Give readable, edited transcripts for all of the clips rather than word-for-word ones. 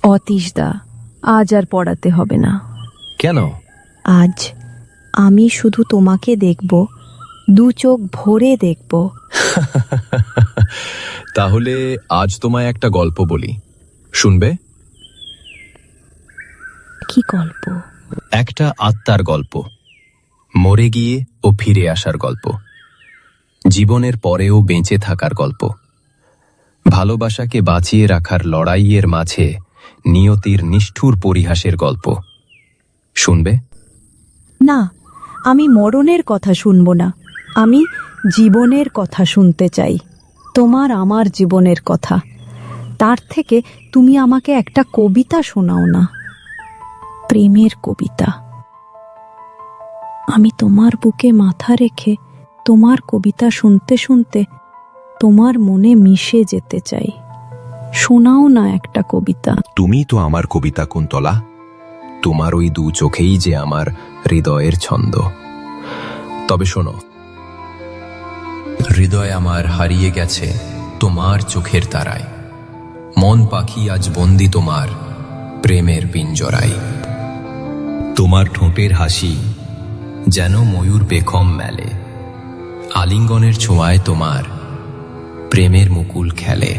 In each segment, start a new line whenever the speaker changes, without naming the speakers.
অতীশদা, আজ আর পড়াতে হবে না।
কেন?
আজ আমি শুধু তোমাকে দেখব, দু চোখ ভরে দেখব।
তাহলে আজ তোমায় একটা গল্প বলি, শুনবে?
কি গল্প?
একটা আত্মার গল্প, মরে গিয়ে ও ফিরে আসার গল্প, জীবনের পরেও বেঁচে থাকার গল্প, ভালোবাসাকে বাঁচিয়ে রাখার লড়াইয়ের মাঝে নিয়তির নিষ্ঠুর পরিহাসের গল্প। শুনবে?
না, আমি মরণের কথা শুনব না। আমি জীবনের কথা শুনতে চাই, তোমার আমার জীবনের কথা। তার থেকে তুমি আমাকে একটা কবিতা শোনাও না, প্রেমের কবিতা। আমি তোমার বুকে মাথা রেখে তোমার কবিতা শুনতে শুনতে তোমার মনে মিশে যেতে চাই। শোনাও না একটা কবিতা।
তুমি তো আমার কবিতা কুন্তলা, তোমার ওই দু চোখেই যে আমার হৃদয়ের ছন্দ। তবে শোনো, হৃদয় আমার হারিয়ে গেছে তোমার চোখের তারায়, মন পাখি আজ বন্দি তোমার প্রেমের পিঞ্জরায়। তোমার ঠোঁটের হাসি যেন ময়ূর বেখম মেলে, আলিঙ্গনের ছোঁয়ায় তোমার প্রেমের মুকুল খেলে।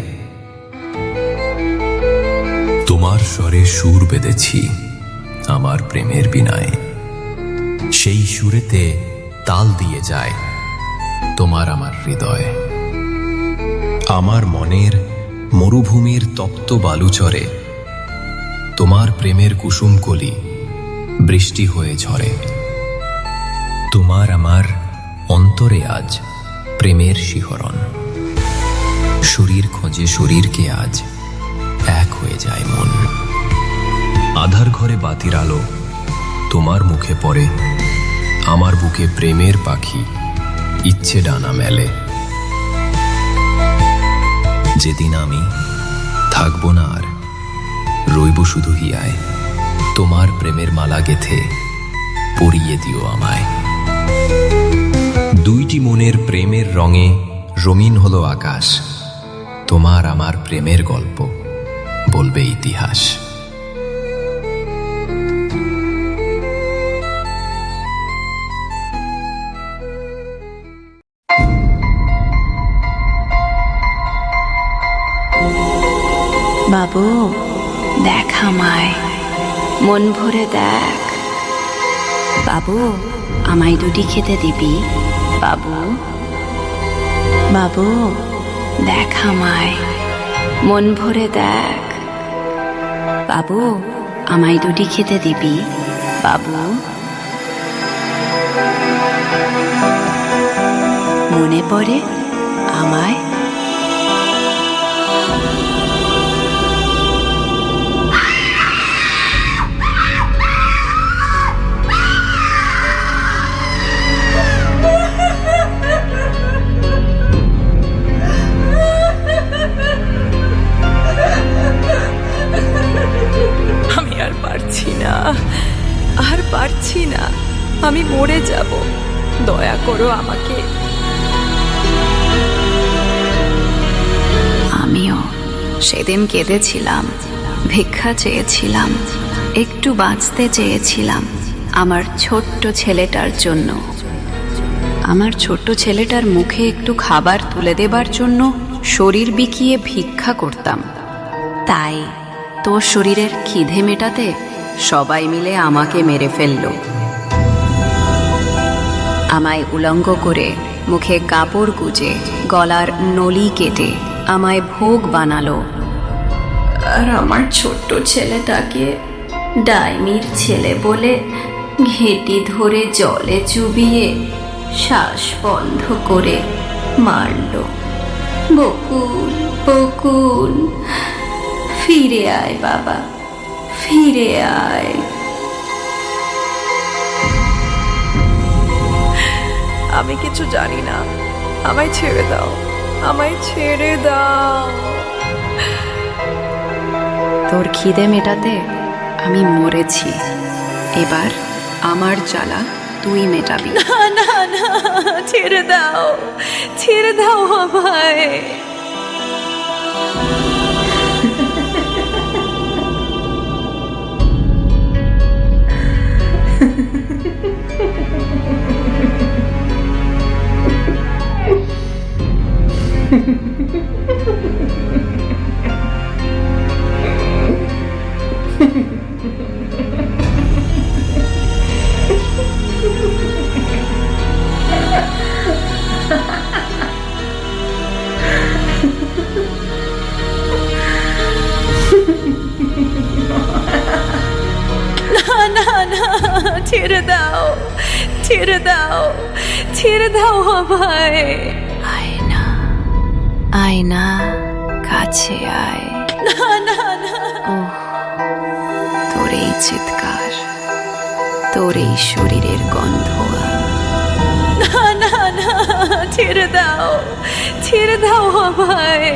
তোমার স্বরে সুর বেঁধেছি আমার প্রেমের বীণায়, সেই সুরেতে তাল দিয়ে যায় তোমার আমার হৃদয়। আমার মনের মরুভূমির তপ্ত বালুচরে তোমার প্রেমের কুসুমকলি বৃষ্টি হয়ে ঝরে। তোমার আমার অন্তরে আজ প্রেমের শিহরণ, শরীর খোঁজে শরীরকে আজ এক হয়ে যায় মন। আধার ঘরে বাতির আলো তোমার মুখে পড়ে, আমার বুকে প্রেমের পাখি ইচ্ছে ডানা মেলে। যেদিন আমি থাকব না আর, রইব শুধু হিয়ায়, তোমার প্রেমের মালা গেথে পরিয়ে দিও আমায়। দুইটি মনের প্রেমের রঙে রঙিন হলো আকাশ, তোমার আমার প্রেমের গল্প বলবে ইতিহাস।
বাবু, দেখ আমায়, মন ভরে দেখ। বাবু, আমায় দুটি খেতে দিবি? বাবু, বাবু, দেখ আমায়, মন ভরে দেখ। বাবু, আমায় দুটি খেতে দিবি? বাবু, মনে পড়ে আমায়?
আর পারছি না, আমি মরে যাব, দয়া করো আমাকে।
আমিও সেদিন কেঁদেছিলাম, ভিক্ষা চেয়েছিলাম, একটু বাঁচতে চেয়েছিলাম আমার ছোট্ট ছেলেটার জন্য। আমার ছোট্ট ছেলেটার মুখে একটু খাবার তুলে দেবার জন্য শরীর বিকিয়ে ভিক্ষা করতাম। তাই তোর শরীরের খিদে মেটাতে সবাই মিলে আমাকে মেরে ফেলল। আমায় উলঙ্গ করে, মুখে কাপড় গুজে, গলার নলি কেটে আমায় ভোগ বানালো। আর আমার ছোট্ট ছেলেটাকে ডাইনির ছেলে বলে ঘেঁটি ধরে জলে চুবিয়ে শ্বাস বন্ধ করে মারল। বকুল, বকুল, ফিরে আয় বাবা, ফিরে আয়।
আমি কিছু জানি না, আমায় ছেড়ে দাও, আমায় ছেড়ে দাও।
তোর খিদে মেটাতে আমি মরেছি, এবার আমার জ্বালা তুই মেটাবি।
না না না, ছেড়ে দাও, ছেড়ে দাও আমায়।
ছেড়ে দাও, ছেড়ে দাও, ছেড়ে দাও আমায়। আয়না, আয়না, কাছে আয়। না না না, ওহ, তোর এই চিৎকার, তোর এই শরীরের গন্ধ। না না না, ছেড়ে দাও, ছেড়ে দাও আমায়।